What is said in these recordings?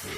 Hey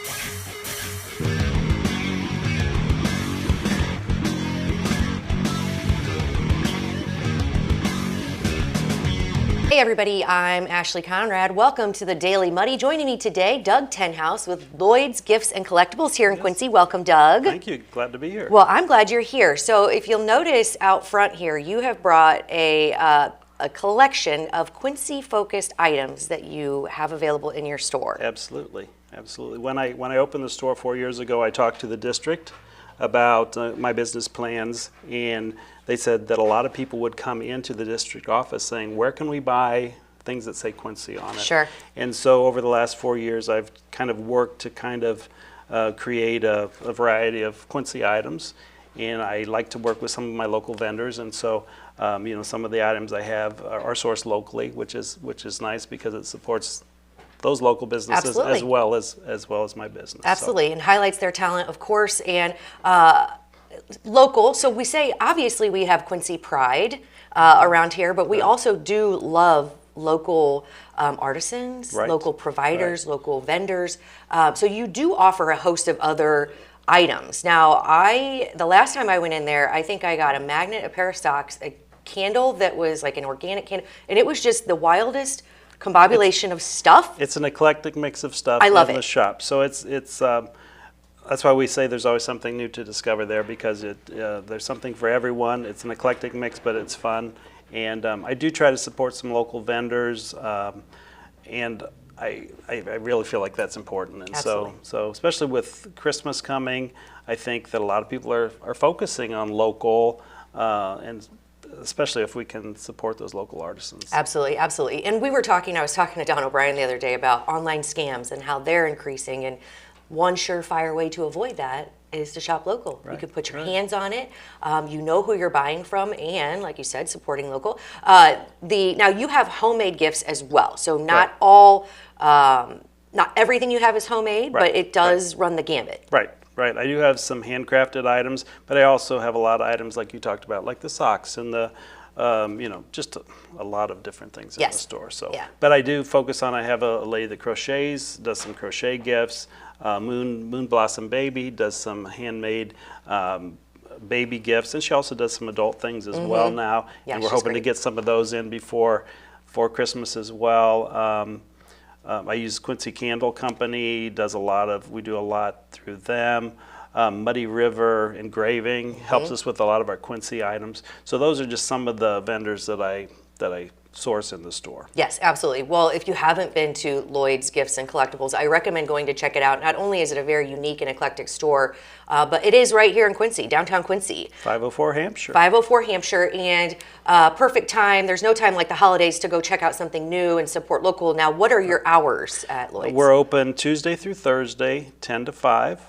everybody, I'm Ashley Conrad. Welcome to the Daily Muddy. Joining me today, Doug Tenhouse with Loyd's Gifts and Collectibles here in Quincy. Welcome, Doug. Thank you. Glad to be here. Well, I'm glad you're here. So if you'll notice out front here, you have brought a collection of Quincy-focused items that you have available in your store. Absolutely. Absolutely. When I opened the store 4 years ago, I talked to the district about my business plans, and they said that a lot of people would come into the district office saying, where can we buy things that say Quincy on it? Sure. And so over the last 4 years, I've kind of worked to kind of create a variety of Quincy items, and I like to work with some of my local vendors, and so some of the items I have are sourced locally, which is nice because it supports those local businesses Absolutely. as well as my business. Absolutely, and highlights their talent, of course, and local. So we say, obviously, we have Quincy pride around here, but we also do love local artisans, Right. local providers, Right. local vendors. So you do offer a host of other items. Now, the last time I went in there, I think I got a magnet, a pair of socks, a candle that was like an organic candle, and it was just the wildest combobulation of stuff. It's an eclectic mix of stuff I love in it. the shop. So it's that's why we say there's always something new to discover there, because there's something for everyone. It's an eclectic mix, but it's fun. And I do try to support some local vendors, and I really feel like that's important. And Absolutely. so especially with Christmas coming, I think that a lot of people are focusing on local, and especially if we can support those local artisans. Absolutely, absolutely. And I was talking to Don O'Brien the other day about online scams and how they're increasing, and one surefire way to avoid that is to shop local. Right, You can put your right. hands on it. You know who you're buying from, and like you said, supporting local. Now you have homemade gifts as well. So not Right. all, not everything you have is homemade, Right, but it does run the gambit. Right. Right. I do have some handcrafted items, but I also have a lot of items like you talked about, like the socks and the, just a lot of different things in Yes. the store. So, Yeah. but I do focus on. I have a lady that crochets, does some crochet gifts. Moon Blossom Baby does some handmade baby gifts, and she also does some adult things as well now. Yeah, and we're she's hoping to great. get some of those in before Christmas as well. I use Quincy Candle Company. We do a lot through them. Muddy River Engraving helps us with a lot of our Quincy items. So those are just some of the vendors that I source in the store. Yes, absolutely. Well, if you haven't been to Loyd's Gifts and Collectibles, I recommend going to check it out. Not only is it a very unique and eclectic store, but it is right here in Quincy, downtown Quincy. 504 Hampshire. 504 Hampshire, and perfect time. There's no time like the holidays to go check out something new and support local. Now, what are your hours at Loyd's? We're open Tuesday through Thursday, 10 to 5,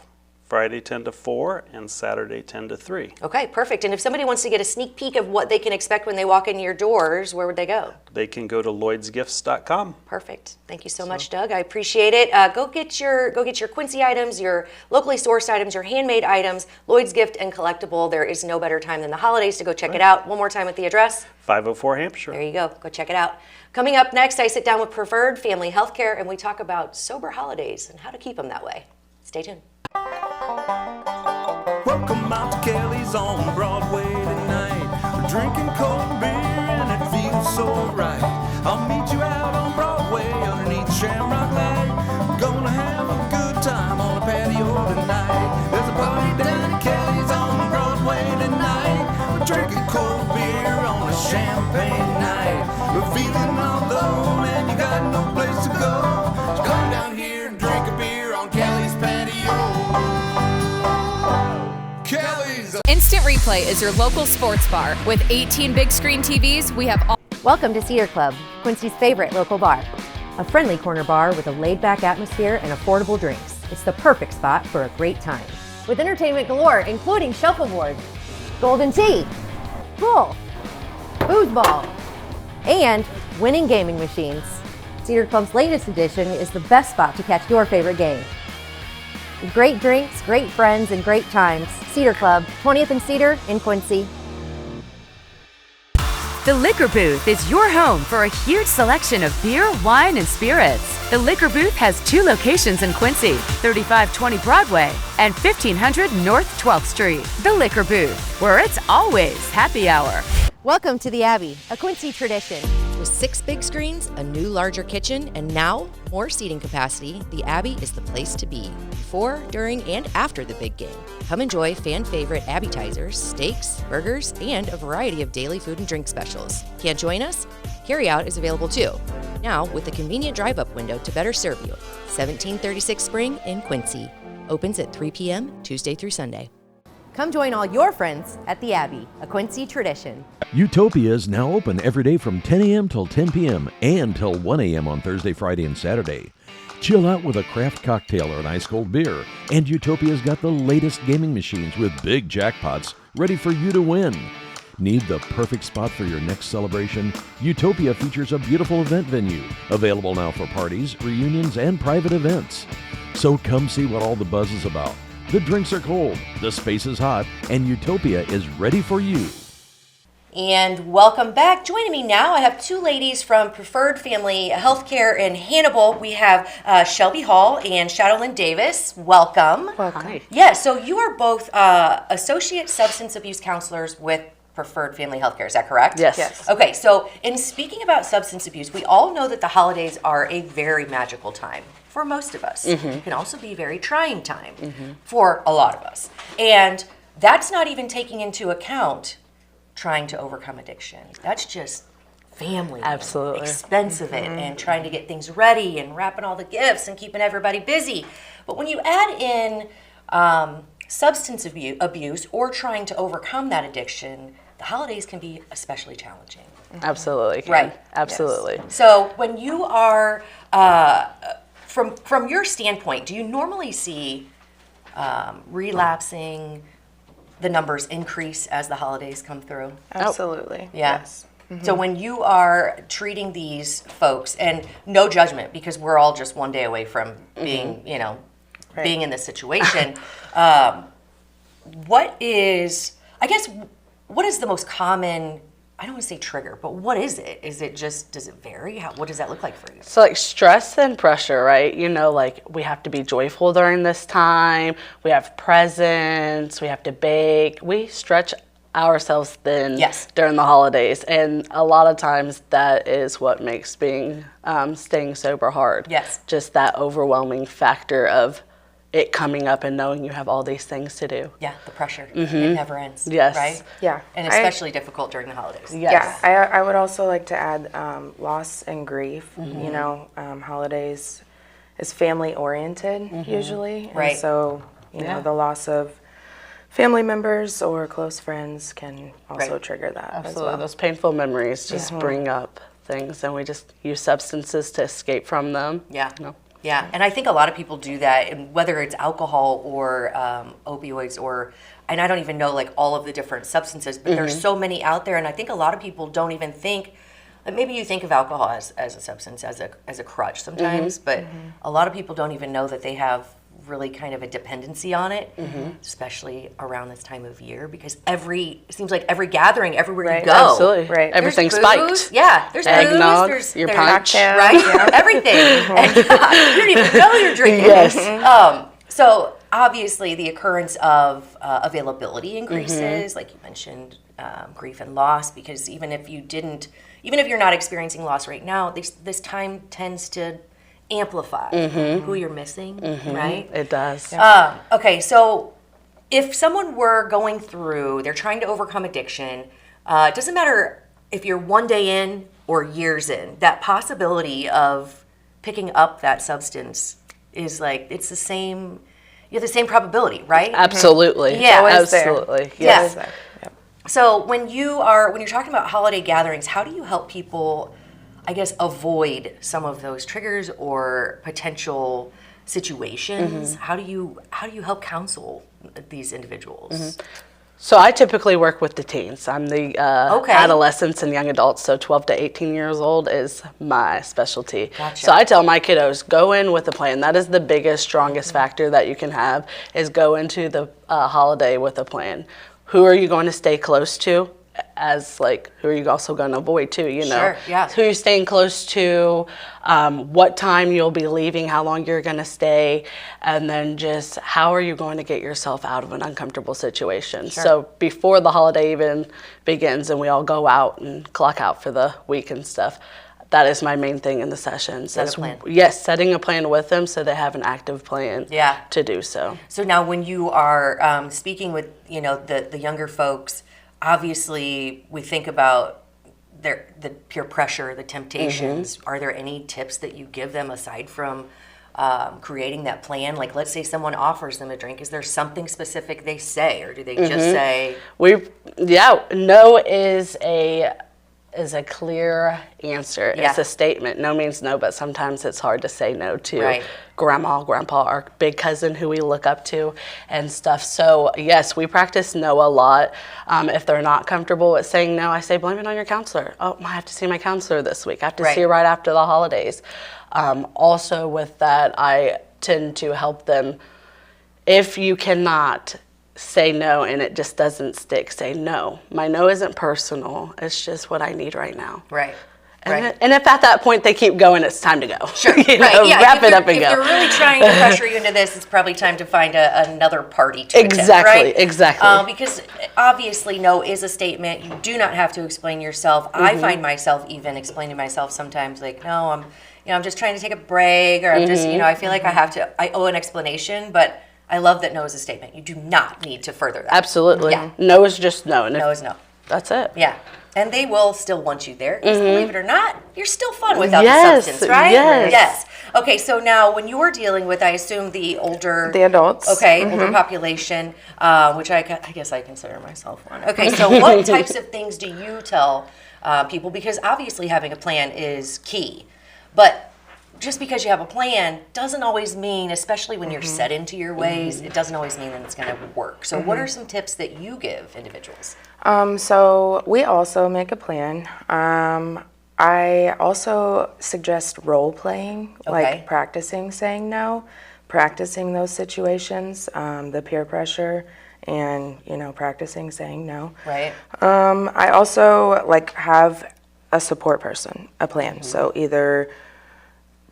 Friday 10 to 4, and Saturday 10 to 3. Okay, perfect. And if somebody wants to get a sneak peek of what they can expect when they walk in your doors, where would they go? They can go to lloydsgifts.com. Perfect. Thank you so much, Doug. I appreciate it. Go get your Quincy items, your locally sourced items, your handmade items. Loyd's Gift and Collectible. There is no better time than the holidays to go check it out. One more time with the address. 504 Hampshire. There you go. Go check it out. Coming up next, I sit down with Preferred Family Healthcare, and we talk about sober holidays and how to keep them that way. Stay tuned. Welcome out to Kelly's on Broadway tonight. We're drinking cold beer and it feels so right. I'll meet you out on Broadway underneath Shamrock Light. We're gonna have a good time on the patio tonight. There's a party down at Kelly's on Broadway tonight. We're drinking cold beer on a champagne night. We're feeling all alone and you got no place to go. So come down here and drink a beer on Kelly's patio. Kelly's. Instant Replay is your local sports bar. With 18 big screen TVs, we have all. Welcome to Cedar Club, Quincy's favorite local bar. A friendly corner bar with a laid-back atmosphere and affordable drinks. It's the perfect spot for a great time. With entertainment galore, including shuffleboard, golden tea, pool, foosball, and winning gaming machines. Cedar Club's latest edition is the best spot to catch your favorite game. Great drinks, great friends, and great times. Cedar Club, 20th and Cedar in Quincy. The Liquor Booth is your home for a huge selection of beer, wine, and spirits. The Liquor Booth has 2 locations in Quincy, 3520 Broadway and 1500 North 12th Street. The Liquor Booth, where it's always happy hour. Welcome to the Abbey, a Quincy tradition. With 6 big screens, a new larger kitchen, and now more seating capacity, the Abbey is the place to be before, during, and after the big game. Come enjoy fan favorite appetizers, steaks, burgers, and a variety of daily food and drink specials. Can't join us? Carryout is available too. Now with a convenient drive-up window to better serve you. 1736 Spring in Quincy. Opens at 3 p.m. Tuesday through Sunday. Come join all your friends at the Abbey, a Quincy tradition. Utopia is now open every day from 10 a.m. till 10 p.m. and till 1 a.m. on Thursday, Friday, and Saturday. Chill out with a craft cocktail or an ice-cold beer. And Utopia's got the latest gaming machines with big jackpots ready for you to win. Need the perfect spot for your next celebration? Utopia features a beautiful event venue, available now for parties, reunions, and private events. So come see what all the buzz is about. The drinks are cold, the space is hot, and Utopia is ready for you. And welcome back. Joining me now, I have 2 ladies from Preferred Family Healthcare in Hannibal. We have Shelby Hall and Shadowlyn Davis. Welcome. Welcome. Yeah, so you are both associate substance abuse counselors with Preferred Family Healthcare. Is that correct? Yes. Okay, so in speaking about substance abuse, we all know that the holidays are a very magical time for most of us. It can also be a very trying time for a lot of us. And that's not even taking into account trying to overcome addiction. That's just family. Absolutely. Expense of it and trying to get things ready and wrapping all the gifts and keeping everybody busy. But when you add in substance abuse or trying to overcome that addiction, the holidays can be especially challenging. Absolutely. Right. Absolutely. Yes. So when you are, from your standpoint, do you normally see relapsing, the numbers increase as the holidays come through? Absolutely. Yeah. Yes. So when you are treating these folks, and no judgment because we're all just one day away from being, being in this situation, what is the most common, I don't want to say trigger, but what is it? Is it just, does it vary? What does that look like for you? So like stress and pressure, right? Like we have to be joyful during this time. We have presents. We have to bake. We stretch ourselves thin during the holidays. And a lot of times that is what makes staying sober hard. Yes. Just that overwhelming factor of it coming up and knowing you have all these things to do. Yeah, the pressure. It never ends. Yes. Right? Yeah. And especially difficult during the holidays. Yes. Yeah, I would also like to add loss and grief. Holidays is family oriented usually. Right. And so, the loss of family members or close friends can also trigger that Absolutely. as well. Those painful memories just bring up things, and we just use substances to escape from them. Yeah. Yeah, and I think a lot of people do that, and whether it's alcohol or opioids and I don't even know like all of the different substances, but there's so many out there, and I think a lot of people don't even think, maybe you think of alcohol as a substance, as a crutch sometimes, but a lot of people don't even know that they have really kind of a dependency on it, especially around this time of year, because it seems like every gathering, everywhere you go. Absolutely. Right. Everything's There's booze. spiked. Yeah, there's Eggnog, booze, your there's punch. right? Yeah. Everything. And, you don't even know you're drinking. Yes. So obviously the occurrence of availability increases, like you mentioned, grief and loss, because even if you're not experiencing loss right now, this time tends to amplify who you're missing, right? It does. Okay, so if someone were going through, they're trying to overcome addiction, it doesn't matter if you're one day in or years in, that possibility of picking up that substance is like, it's the same, you have the same probability, right? Absolutely. Yeah. Absolutely. Yes. Yep. So when you're talking about holiday gatherings, how do you help people, I guess, avoid some of those triggers or potential situations? How do you help counsel these individuals? So I typically work with the teens. I'm the adolescents and young adults, so 12 to 18 years old is my specialty. Gotcha. So I tell my kiddos, go in with a plan. That is the biggest, strongest factor that you can have, is go into the holiday with a plan. Who are you going to stay close to? as like who are you also going to avoid too, you know? Sure, yeah. Who you're staying close to, what time you'll be leaving, how long you're going to stay, and then just how are you going to get yourself out of an uncomfortable situation. Sure. So before the holiday even begins and we all go out and clock out for the week and stuff, that is my main thing in the sessions. Set a plan. Yes, setting a plan with them so they have an active plan to do so. So now when you are speaking with, you know, the younger folks, obviously we think about the peer pressure, the temptations. Are there any tips that you give them aside from creating that plan? Like, let's say someone offers them a drink. Is there something specific they say, or do they just say? No is a clear answer. Yeah. It's a statement. No means no, but sometimes it's hard to say no to grandma, grandpa, our big cousin who we look up to and stuff. So yes, we practice no a lot. If they're not comfortable with saying no, I say blame it on your counselor. Oh, I have to see my counselor this week. I have to see her right after the holidays. Also with that, I tend to help them. If you cannot say no and it just doesn't stick, say no. My no isn't personal. It's just what I need right now. Right. And if at that point they keep going, it's time to go. Sure. Wrap it up and if go. they're really trying to pressure you into this, it's probably time to find another party to attend, right? Exactly. Because obviously no is a statement. You do not have to explain yourself. I find myself even explaining myself sometimes, like, no, I'm just trying to take a break, or I'm just, I feel like I owe an explanation, but I love that no is a statement. You do not need to further that. Absolutely. Yeah. No is just no. And no is no. That's it. Yeah. And they will still want you there. Because believe it or not, you're still fun without the substance, right? Yes. Okay, so now when you're dealing with, I assume, the adults. Okay, older population, which I guess I consider myself one. Okay, so what types of things do you tell people? Because obviously having a plan is key. But just because you have a plan doesn't always mean, especially when you're set into your ways, it doesn't always mean that it's going to work. So what are some tips that you give individuals? So we also make a plan. I also suggest role playing, like practicing saying no, practicing those situations, the peer pressure, and practicing saying no. Right. I also have a support person, a plan. So either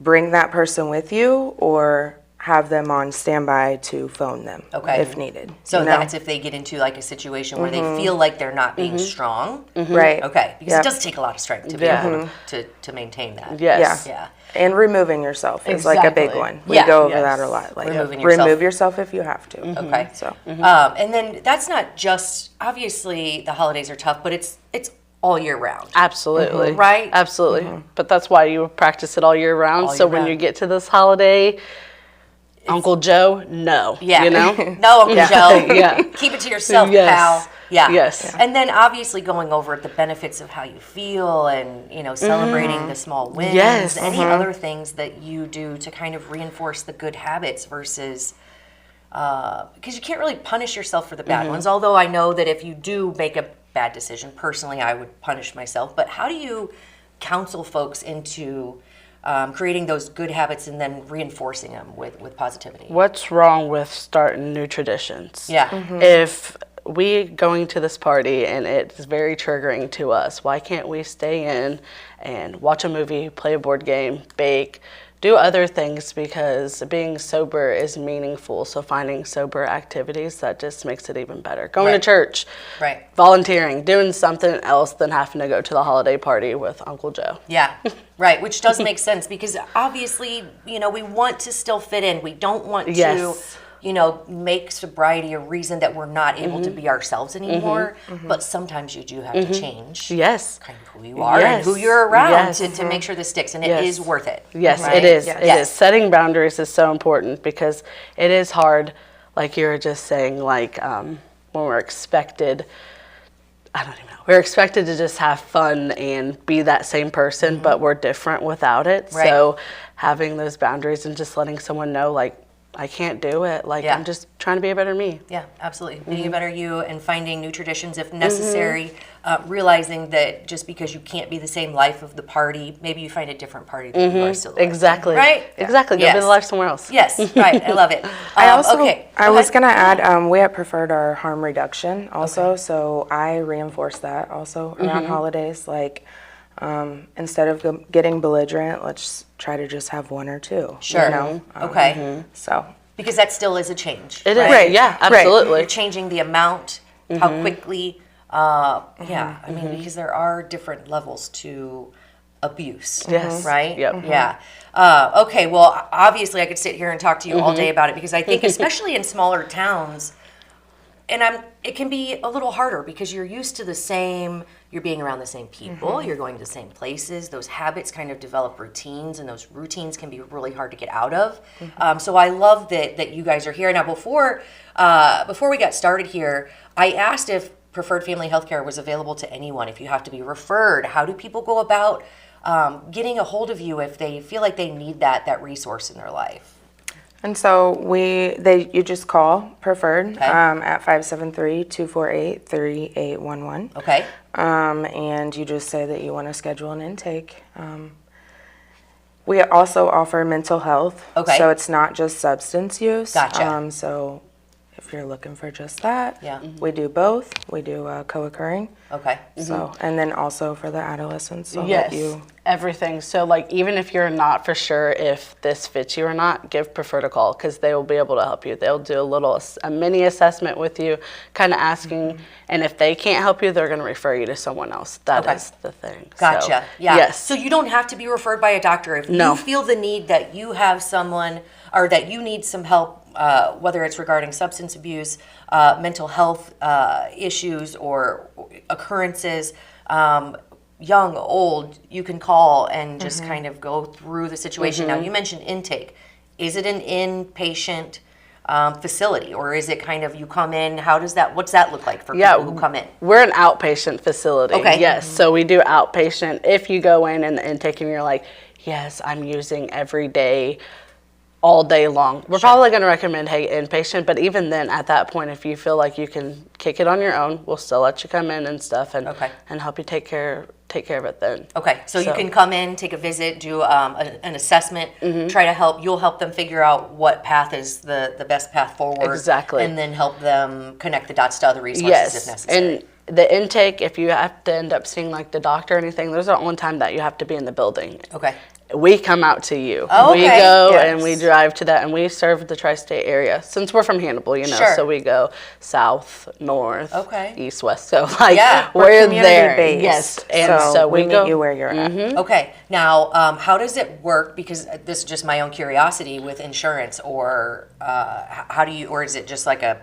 bring that person with you or have them on standby to phone them if needed. So that's if they get into a situation where they feel like they're not being strong. Right. Okay. Because it does take a lot of strength to be able to maintain that. Yes. Yeah. And removing yourself is a big one. We go over that a lot. Remove yourself if you have to. Okay. So. And then that's not just, obviously the holidays are tough, but it's all year round. Absolutely. Right? Absolutely. But that's why you practice it all year round. So when you get to this holiday, Uncle Joe, no. Yeah. No, Uncle Joe. Keep it to yourself, pal. Yeah. Yes. And then obviously going over the benefits of how you feel and, celebrating the small wins. Yes. Any other things that you do to kind of reinforce the good habits versus, because you can't really punish yourself for the bad ones. Although I know that if you do make a bad decision, personally, I would punish myself. But how do you counsel folks into creating those good habits and then reinforcing them with positivity? What's wrong with starting new traditions? Yeah. If we going to this party and it's very triggering to us, why can't we stay in and watch a movie, play a board game, bake, do other things, because being sober is meaningful. So finding sober activities, that just makes it even better. Going to church, volunteering, doing something else than having to go to the holiday party with Uncle Joe. Yeah, right, which does make sense because obviously, we want to still fit in. We don't want to, make sobriety a reason that we're not able to be ourselves anymore. But sometimes you do have to change kind of who you are and who you're around to make sure this sticks, and it is worth it. Yes, right? it is. It is. Setting boundaries is so important because it is hard, like you were just saying, when we're expected, we're expected to just have fun and be that same person, but we're different without it. Right. So having those boundaries and just letting someone know, I can't do it. Like, Yeah. I'm just trying to be a better me. Yeah, absolutely. Being a better you and finding new traditions if necessary, realizing that just because you can't be the same life of the party, maybe you find a different party that you are still the life of. Exactly. Right? Exactly. Go Yes. be the life somewhere else. Yes, right. I love it. Okay. I go was ahead. going to add, we at Preferred our harm reduction also, so I reinforce that also around holidays. Like, instead of getting belligerent, let's try to just have one or two. Sure. You know? Okay. So. Because that still is a change. It is. right? Yeah, absolutely. You're changing the amount, how quickly. Yeah, I mean, because there are different levels to abuse. Yes. Right? Yep. Yeah. Okay, well, obviously I could sit here and talk to you all day about it because I think especially in smaller towns, and it can be a little harder because you're used to you're being around the same people, you're going to the same places, those habits kind of develop routines, and those routines can be really hard to get out of. So I love that you guys are here. Now, before we got started here, I asked if Preferred Family Healthcare was available to anyone, if you have to be referred. How do people go about getting a hold of you if they feel like they need that resource in their life? And so you just call Preferred Okay. at 573-248-3811. Okay. And you just say that you want to schedule an intake. We also offer mental health. Okay. So it's not just substance use. Gotcha. So if you're looking for just that, Yeah. we do both. We do co-occurring. Okay. So, and then also for the adolescents, so Yes, that you. everything. So, like, even if you're not for sure if this fits you or not, give Preferred a call because they will be able to help you. They'll do a mini assessment with you, kind of asking, and if they can't help you, they're going to refer you to someone else. That is the thing. Gotcha. So, Yeah. Yes. So you don't have to be referred by a doctor. If you feel the need that you have someone or that you need some help, whether it's regarding substance abuse, mental health issues, or occurrences, young, old, you can call and just kind of go through the situation. Now, you mentioned intake. Is it an inpatient facility, or is it kind of you come in? What's that look like for people who come in? We're an outpatient facility. Okay. Yes, so we do outpatient. If you go in and the intake and you're like, yes, I'm using every day, all day long, we're probably going to recommend, hey, inpatient. But even then, at that point, if you feel like you can kick it on your own, we'll still let you come in and stuff and help you take care of it then. Okay, so you can come in, take a visit, do an assessment, try to you'll help them figure out what path is the best path forward. Exactly. And then help them connect the dots to other resources if necessary. And the intake, if you have to end up seeing like the doctor or anything, there's the only time that you have to be in the building. Okay. We come out to you. Oh, okay. We go and we drive to that, and we serve the tri-state area. Since we're from Hannibal, so we go south, north, east, west. So we're there. Based. Yes, and so we meet go. you where you're at. Okay, now how does it work? Because this is just my own curiosity with insurance, or how do you, or is it just like a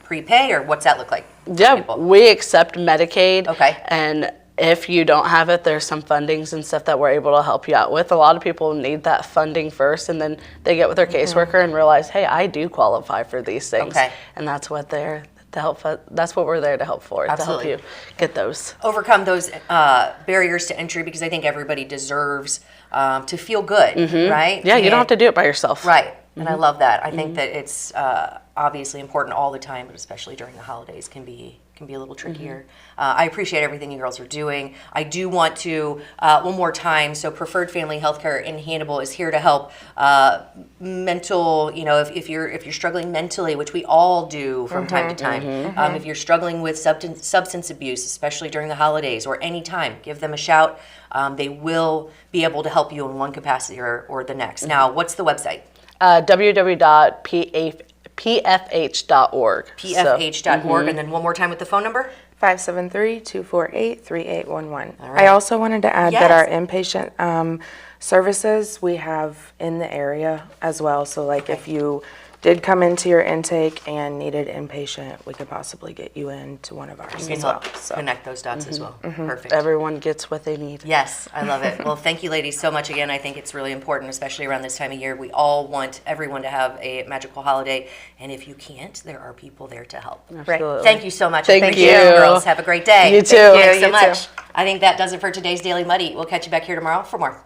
prepay, or what's that look like? Yeah, we accept Medicaid. Okay. And if you don't have it, there's some fundings and stuff that we're able to help you out with. A lot of people need that funding first, and then they get with their caseworker and realize, hey, I do qualify for these things. Okay. And that's what that's what we're there to help for, Absolutely. to help you get those. Overcome those barriers to entry, because I think everybody deserves to feel good, right? Yeah, you don't have to do it by yourself. Right. And I love that. I think that it's obviously important all the time, but especially during the holidays can be a little trickier. I appreciate everything you girls are doing. I do want to, one more time, so Preferred Family Healthcare in Hannibal is here to help mental, if you're struggling mentally, which we all do from time to time. If you're struggling with substance abuse, especially during the holidays or any time, give them a shout. They will be able to help you in one capacity or the next. Now, what's the website? www.pfh.org. pfh.org, and then one more time with the phone number? 573-248-3811. All right. I also wanted to add that Yes. our inpatient services we have in the area as well. So like if you did come into your intake and needed inpatient, we could possibly get you into one of ours as well. So. Connect those dots as well. Perfect. Everyone gets what they need. Yes, I love it. Well, thank you, ladies, so much again. I think it's really important, especially around this time of year. We all want everyone to have a magical holiday, and if you can't, there are people there to help. Absolutely. Thank you so much. Thank you. Girls. Have a great day. You too. Thanks so You much. too. I think that does it for today's Daily Muddy. We'll catch you back here tomorrow for more.